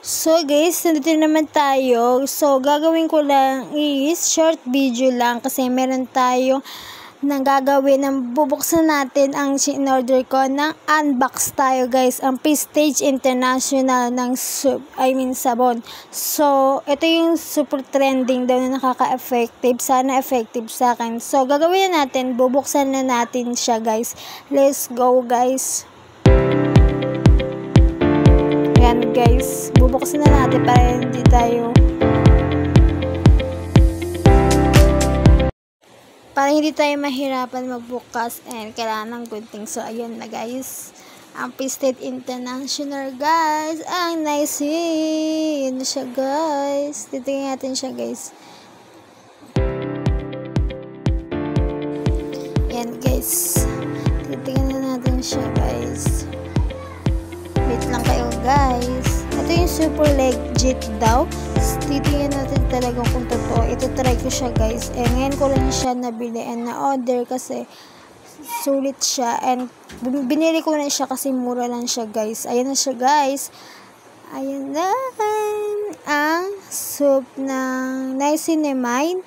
So guys, nandito naman tayo. So gagawin ko lang is short video lang kasi meron tayo nang gagawin ng bubuksan natin ang in-order ko ng unbox tayo guys. Ang Prestige International ng sabon. So ito yung super trending daw na nakaka-effective. Sana effective sa akin. So gagawin na natin, bubuksan na natin siya guys. Let's go guys. Yan guys, bubuksan na natin para hindi tayo mahirapan magbukas and kailangan ng gunting. So ayun na guys, ang Prestige International guys, ang nice yun siya guys. Titingnan natin siya guys. Yan guys, titingnan natin siya guys. Wait lang kayo guys. Ito yung super legit daw. Titingnan natin talaga kung totoo. Ito try ko siya guys. And ngayon ko lang siya nabili and na-order kasi sulit siya. And binili ko na siya kasi mura lang siya guys. Ayan na siya guys. Ayan na. Ang soap ng niacinamide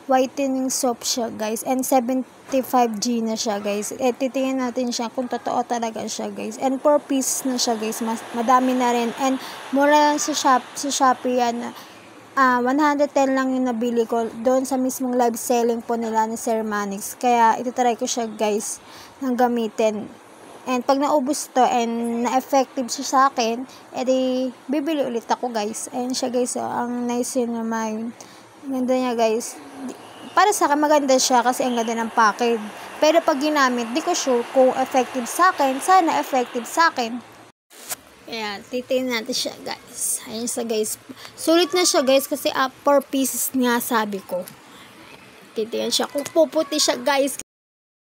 whitening soap siya guys. And 75G na siya guys. Titingnan natin siya kung totoo talaga siya guys. And 4 pieces na siya guys. Madami na rin. And mura lang sa Shopee yan. 110 lang yung nabili ko. Doon sa mismong live selling po nila ni Sir Manix. Kaya ititry ko siya guys ng gamitin. And pag naubos to and na-effective siya sa akin, edi bibili ulit ako guys. Ayan siya guys. Ang nice yun naman. Ganda niya guys. Para sa akin maganda siya kasi ang ganda ng package. Pero pag ginamit, di ko sure kung effective sa akin. Sana effective sa akin. Kaya titingnan natin siya guys. Ayan siya guys. Sulit na siya guys kasi 4 pieces nga sabi ko. Titingnan siya kung puputi siya guys.